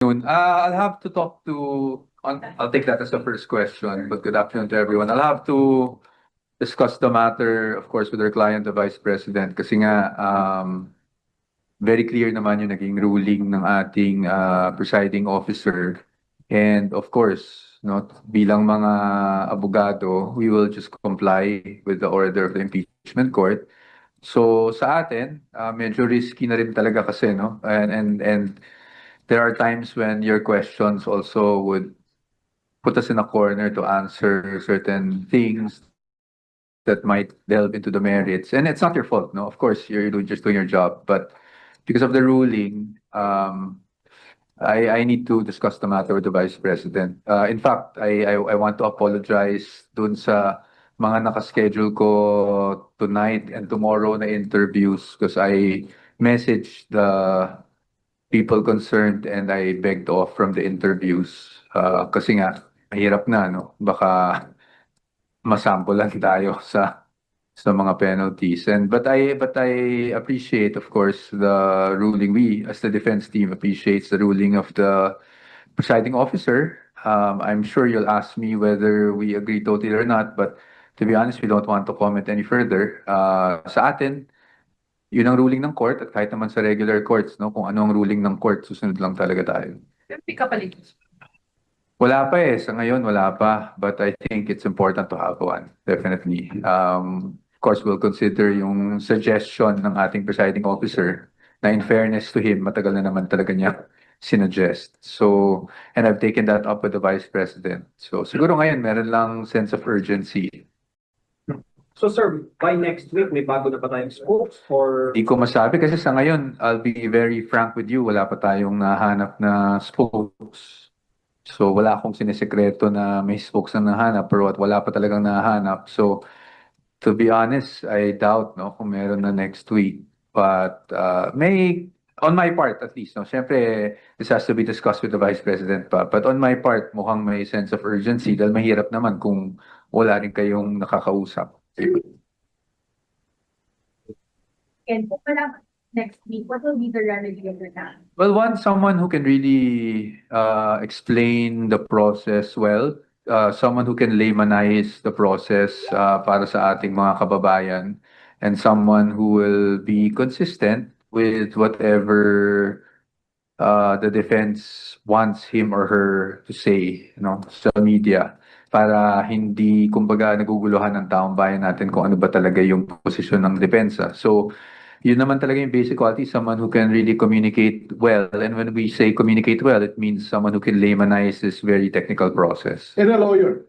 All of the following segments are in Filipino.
I'll have to talk to, I'll take that as the first question, but good afternoon to everyone. I'll have to discuss the matter, of course, with our client, the Vice President, kasi nga, very clear naman yung naging ruling ng ating presiding officer. And of course, no, bilang mga abogado, we will just comply with the order of the impeachment court. So sa atin, medyo risky na rin talaga kasi, no? And there are times when your questions also would put us in a corner to answer certain things that might delve into the merits. And it's not your fault, no? Of course, just doing your job. But because of the ruling, I need to discuss the matter with the Vice President. In fact, I want to apologize dun sa mga nakaschedule ko tonight and tomorrow na interviews because I messaged the people concerned and I begged off from the interviews. Kasi nga, mahirap na, no? Baka masampulan tayo sa mga penalties. But I appreciate, of course, the ruling. We, as the defense team, appreciates the ruling of the presiding officer. I'm sure you'll ask me whether we agree totally or not, but to be honest, we don't want to comment any further. Sa atin, yun ang ruling ng court at kahit naman sa regular courts, no, kung ano ang ruling ng court, susunod lang talaga tayo. May kapalit. Wala pa eh, sa ngayon wala pa, but I think it's important to have one, definitely. Of course, we'll consider yung suggestion ng ating presiding officer na in fairness to him, matagal na naman talaga niya sinuggest. So, and I've taken that up with the Vice President. So, siguro ngayon meron lang sense of urgency. So sir, by next week, may bago na pa tayong scopes or Hindi ko masabi kasi sa ngayon, I'll be very frank with you, wala pa tayong nahanap na spokes. So wala akong sinisekreto na may spokes na nahanap pero wala pa talagang nahanap. So to be honest, I doubt no kung meron na next week. But may on my part at least, no. Siyempre, this has to be discussed with the Vice President pa. But on my part, mukhang may sense of urgency dahil mahirap naman kung wala rin kayong nakakausap. And kung wala next week, what will be the remedy of that? Well, someone who can really explain the process well, someone who can laymanize the process para sa ating mga kababayan, and someone who will be consistent with whatever the defense wants him or her to say, sa media, para hindi, kumbaga, naguguluhan ng taong bayan natin kung ano ba talaga yung posisyon ng depensa. So, yun naman talaga yung basic quality, someone who can really communicate well. And when we say communicate well, it means someone who can laymanize this very technical process. And a lawyer.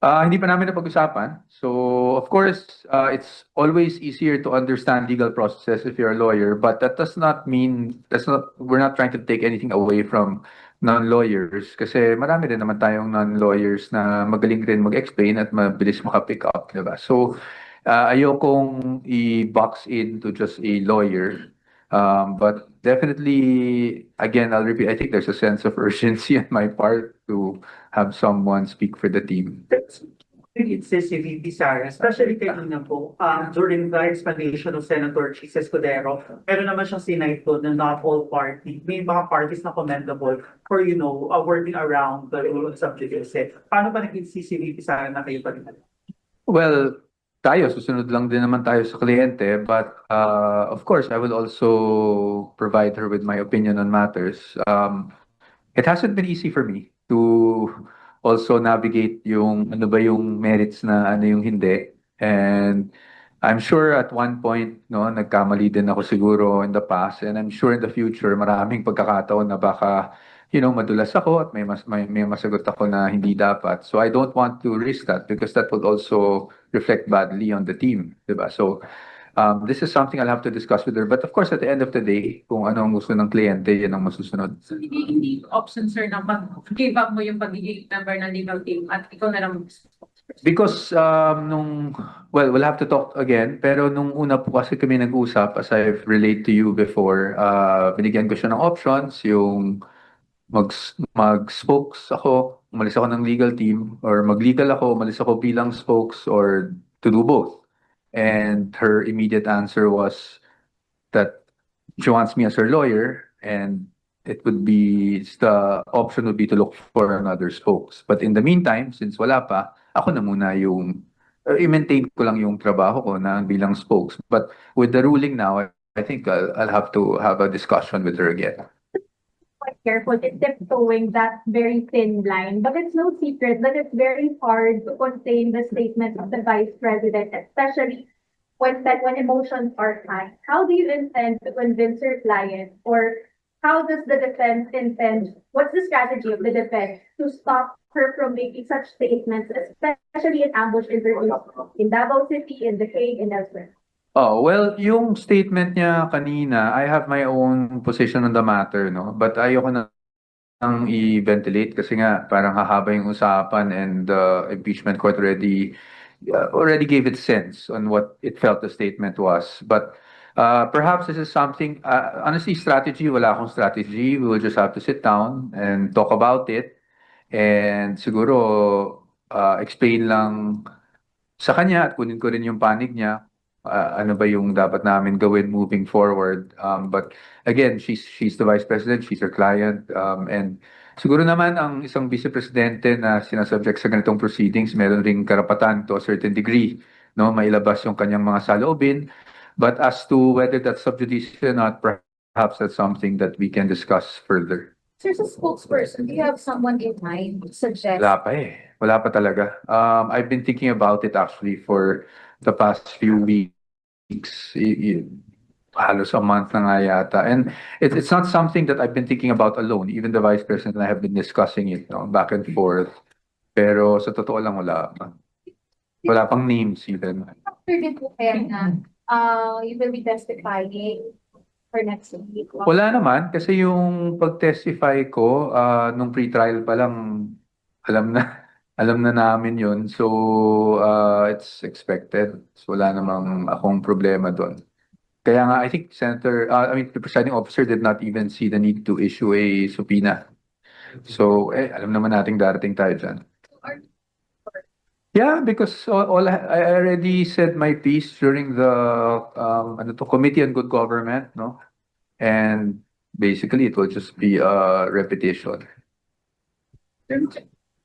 Hindi pa namin napag-usapan. So, of course, it's always easier to understand legal processes if you're a lawyer, but that does not mean, we're not trying to take anything away from non-lawyers kasi marami din naman tayong non-lawyers na magaling rin mag-explain at mabilis maka-pick up, diba? So, ayokong i-box into just a lawyer. But definitely, again, I'll repeat, I think there's a sense of urgency on my part to have someone speak for the team. It says si VP Sara, especially kanina po, during the explanation of Senator Chis Escudero, meron naman siyang sinay po na not all party, may mga parties na commendable for, working around the rule of subjudice. Paano ba naging si VP Sara na kayo pa rin? Well, tayo, susunod lang din naman tayo sa kliyente, but of course, I will also provide her with my opinion on matters. It hasn't been easy for me to also navigate yung ano ba yung merits na ano yung hindi. And I'm sure at one point, no, nagkamali din ako siguro in the past, and I'm sure in the future maraming pagkakataon na baka madulas ako at may masagot ako na hindi dapat. So I don't want to risk that because that would also reflect badly on the team, diba? So this is something I'll have to discuss with her. But of course, at the end of the day, kung ano ang gusto ng kliyente, yan ang masusunod. So hindi option sir na mag-give up mo yung pagiging member ng legal team at ikaw na lang Because we'll have to talk again, pero nung una po kasi kami nag-usap, as I've relayed to you before, binigyan ko siya ng options, yung mag-spokes ako, umalis ako ng legal team, or mag-legal ako, umalis ako bilang spokes, or to do both. And her immediate answer was that she wants me as her lawyer, and the option would be to look for another spokes. But in the meantime, since wala pa, ako na muna yung i-maintain ko lang yung trabaho ko na bilang spokes. But with the ruling now, I think I'll have to have a discussion with her again. Quite careful in tiptoeing that very thin line, but it's no secret that it's very hard to contain the statement of the vice president, especially when emotions are high. How do you intend to convince your client, or how does the defense intend? What's the strategy of the defense to stop her from making such statements, especially in ambush interviews in Davao City, in The Hague, and elsewhere? Oh, well, yung statement niya kanina, I have my own position on the matter, no? But ayoko na nang i-ventilate kasi nga parang hahaba yung usapan, and the impeachment court already gave its sense on what it felt the statement was. But perhaps this is something, honestly, strategy, wala akong strategy. We will just have to sit down and talk about it, and siguro explain lang sa kanya at kunin ko rin yung panig niya. Ano ba yung dapat namin gawin moving forward. But again, she's the vice president, she's her client, and siguro naman ang isang vice presidente na sinasubject sa ganitong proceedings, meron ring karapatan to a certain degree, no, mailabas yung kanyang mga saloobin. But as to whether that's sub judice or not, perhaps that's something that we can discuss further. Sir, as a spokesperson, do you have someone in mind to suggest? Wala pa eh. Wala pa talaga. I've been thinking about it actually for the past few weeks. Halos a month na nga yata. And it's not something that I've been thinking about alone. Even the vice president and I have been discussing it, no, back and forth. Pero sa totoo lang wala pa. Wala pang names even. After din po kaya na you will be testifying for next week? Wala naman kasi yung pag-testify ko nung pre-trial pa lang alam na namin yun. So it's expected. So wala namang akong problema doon. Kaya nga I think the presiding officer did not even see the need to issue a subpoena. So alam naman nating darating tayo dyan. Yeah, because I already said my piece during the Committee on Good Government, no? And basically it will just be a repetition.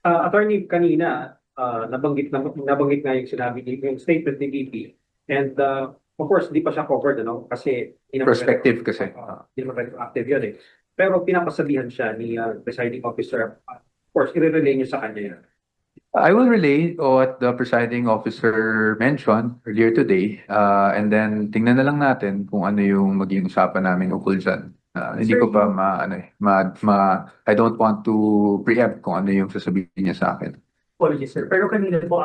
Attorney, kanina, nabanggit nga yung sinabi yung statement ni VP. And of course, di pa siya covered, ano? Kasi Perspective kasi. Di naman active yun eh. Pero pinapasabihan siya ni presiding officer. Of course, i-relay niyo sa kanya yan. I will relay what the presiding officer mentioned earlier today, and then tingnan na lang natin kung ano yung maging usapan namin ukol dyan. Hindi ko pa I don't want to preempt kung ano yung sasabihin niya sa akin. Apologies, sir. Pero kanina po,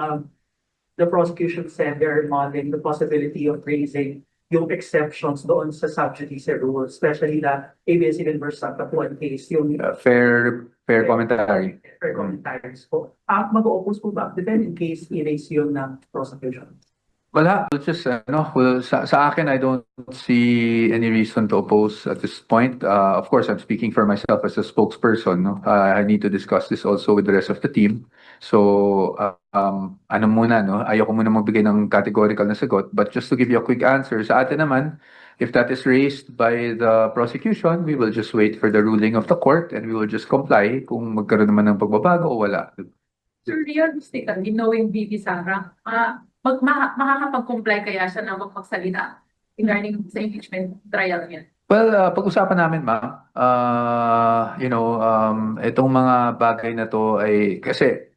the prosecution said they're modeling the possibility of raising yung exceptions doon sa sub judice rules, especially the ABS-CBN versus Sactapuan case, yung Fair commentary. fair commentaries po. Mag-o-oppose po ba? Depende in case i-raise yun ng prosecution. Wala, sa akin, I don't see any reason to oppose at this point. Of course, I'm speaking for myself as a spokesperson, no? I need to discuss this also with the rest of the team. So, ano muna, no? Ayoko muna magbigay ng categorical na sagot, but just to give you a quick answer, sa atin naman, if that is raised by the prosecution, we will just wait for the ruling of the court and we will just comply kung magkaroon naman ng pagbabago o wala. Sir, realistically, knowing VP Sara, makakapag-comply kaya siya na magsalita regarding sa impeachment trial niya? Well, pag-usapan namin, ma'am, itong mga bagay na to ay kasi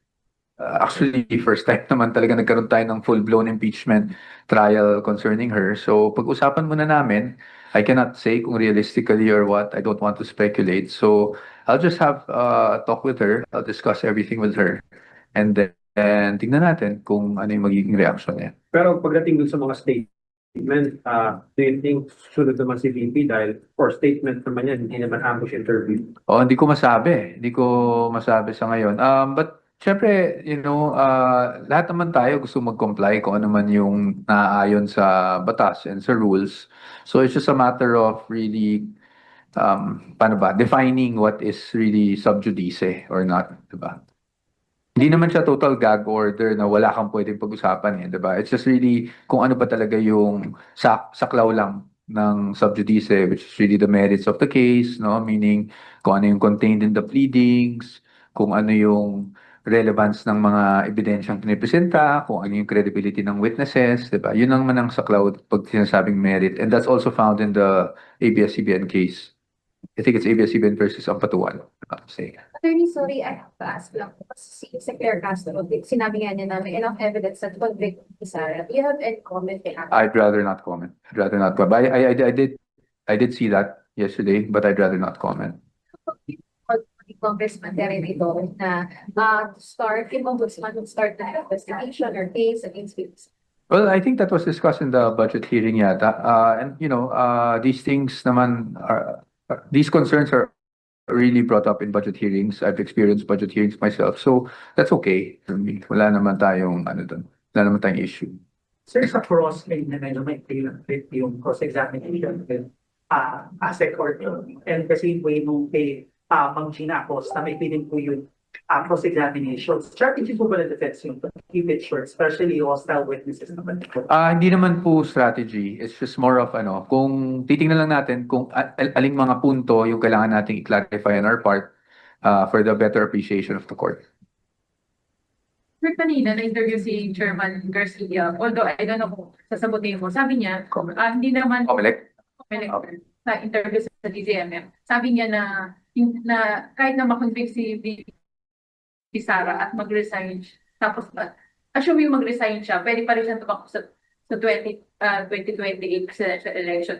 actually first time naman talaga nagkaroon tayo ng full-blown impeachment trial concerning her. So pag-usapan muna namin, I cannot say kung realistically or what. I don't want to speculate. So I'll just have a talk with her. I'll discuss everything with her. And then tingnan natin kung ano yung magiging reaction niya. Pero pagdating dun sa mga statement, do you think sunod naman si VP dahil for statement naman yan, hindi naman ambush interview? Hindi ko masabi. Hindi ko masabi sa ngayon. But syempre, lahat naman tayo gusto mag-comply kung ano man yung naaayon sa batas and sa rules. So it's just a matter of really, defining what is really sub judice or not, diba? Hindi naman siya total gag order na wala kang pwedeng pag-usapan, diba? It's just really kung ano ba talaga yung saklaw lang ng sub judice, which is really the merits of the case, no? Meaning kung ano yung contained in the pleadings, kung ano yung relevance ng mga ebidensyang pinipresenta, kung ano yung credibility ng witnesses, di ba? Yun ang manang saklaw pag sinasabing merit. And that's also found in the ABS-CBN case. I think it's ABS-CBN versus Ampatuan. I'm saying. Attorney, sorry, I have to ask lang. Kasi si Claire Castro, sinabi nga niya na may enough evidence that convict ni Sarah. Do you have any comment kay Ate? I'd rather not comment. I'd rather not comment. But I did see that yesterday, but I'd rather not comment. Congressman Terry Dito na start, yung ombudsman would start the investigation or case against Philippines. Well, I think that was discussed in the budget hearing yata. And these things naman these concerns are really brought up in budget hearings. I've experienced budget hearings myself. So that's okay for me. Wala naman tayong wala naman tayong issue. Sir, sa cross-claim na medyo may clear fit yung cross-examination with ASEC or and the same way nung kay Ma'am Gina Acosta, may piling po yung cross-examination. Strategy po ba na defense yung to keep it short, especially hostile witnesses naman po? Hindi naman po strategy. It's just more of kung titingnan lang natin kung aling mga punto yung kailangan nating i-clarify on our part for the better appreciation of the court. Sir, kanina na-interview si Chairman Garcia, although I don't know kung sasagutin mo, sabi niya, hindi naman Comelec? sa interview sa DZMM, sabi niya na kahit na makonvict si VP Sara at mag-resign, tapos assuming mag-resign siya, pwede pa rin siya tumakbo sa 2028 presidential election.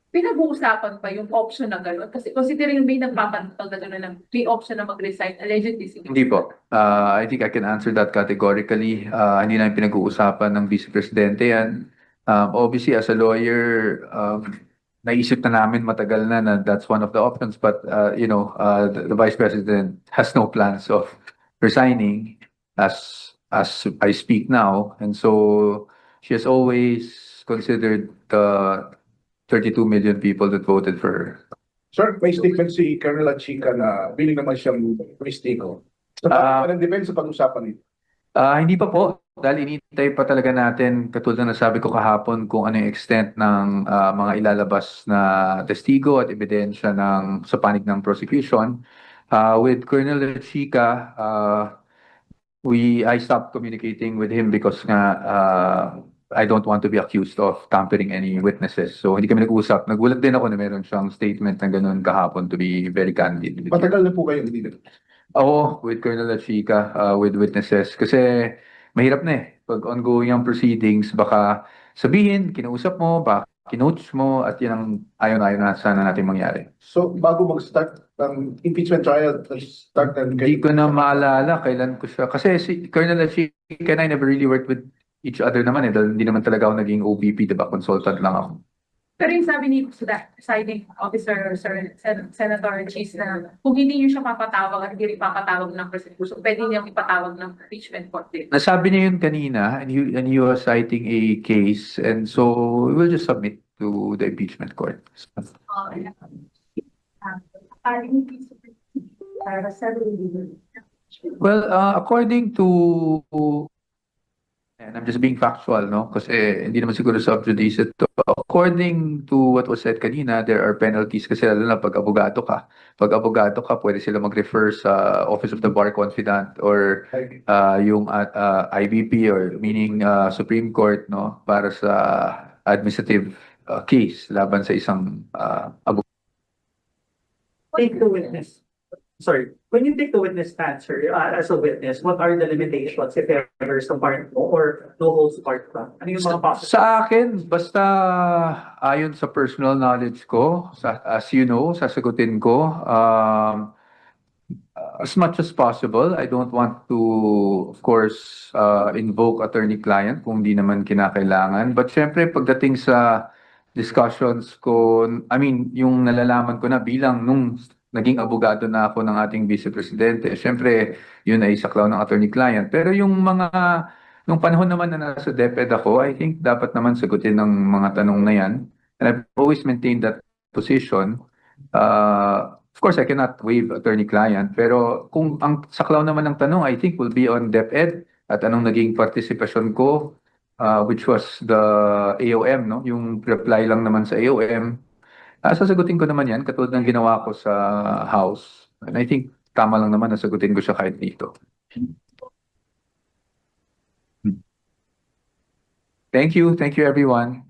Pinag-uusapan pa yung option na gano'n? Kasi considering may nagpapantag na gano'n ng may option na mag-resign, allegedly si Hindi po. I think I can answer that categorically. Hindi namin pinag-uusapan ng Vice Presidente yan. Obviously, as a lawyer, naisip na namin matagal na that's one of the options. But, the Vice President has no plans of resigning as I speak now. And so, she has always considered the 32 million people that voted for her. Sir, may statement si Colonel Achika na willing naman siyang mistigo. Sa Ah. ng defense sa pag-usapan nito. Hindi pa po, dahil inintay pa talaga natin, katulad na sabi ko kahapon, kung ano yung extent ng mga ilalabas na testigo at ebidensya sa panig ng prosecution. With Colonel Chica, I stopped communicating with him because I don't want to be accused of tampering any witnesses. So hindi kami nag-usap. Nagulat din ako na meron siyang statement na ganun kahapon, to be very candid with you. Matagal na po kayo hindi na. Oo, with Colonel Chica, with witnesses. Kasi mahirap na eh. Pag ongoing ang proceedings, baka sabihin, kinausap mo, baka kinoach mo, at yan ang ayaw na sana natin mangyari. So bago mag-start ang impeachment trial, start na Hindi ko na maalala kailan ko siya. Kasi si Colonel Chica and I never really worked with each other naman eh. Dahil hindi naman talaga ako naging OVP, diba? Consultant lang ako. Pero yung sabi ni presiding officer, Senator Cheese, na kung hindi niyo siya papatawag at hindi rin papatawag ng prosecution, pwede niyang ipatawag ng impeachment court din. Nasabi niya yun kanina, and he was citing a case, and so we'll just submit to the impeachment court. Well, according to, and I'm just being factual, no? Kasi hindi naman siguro sub judice ito. According to what was said kanina, there are penalties kasi lalo na pag abogado ka. Pag abogado ka, pwede sila mag-refer sa Office of the Bar Confidant or yung IBP or meaning Supreme Court, no? Para sa administrative case laban sa isang abogado. Take the witness. Sorry, when you take the witness stand, sir, as a witness, what are the limitations if ever sa part mo or no holds part ka? Ano yung mga process? Sa akin, basta ayon sa personal knowledge ko, as you know, sasagutin ko, as much as possible. I don't want to, of course, invoke attorney-client kung di naman kinakailangan. But syempre, pagdating sa discussions ko, I mean, yung nalalaman ko na bilang nung naging abogado na ako ng ating Vice Presidente, syempre, yun ay saklaw ng attorney-client. Pero yung nung panahon naman na nasa DepEd ako, I think dapat naman sagutin ng mga tanong na yan. And I've always maintained that position. Of course, I cannot waive attorney-client, pero kung ang saklaw naman ng tanong, I think will be on DepEd at anong naging partisipasyon ko which was the AOM, no? Yung reply lang naman sa AOM. Sasagutin ko naman yan, katulad ng ginawa ko sa House. And I think tama lang naman na sagutin ko siya kahit dito. Thank you everyone.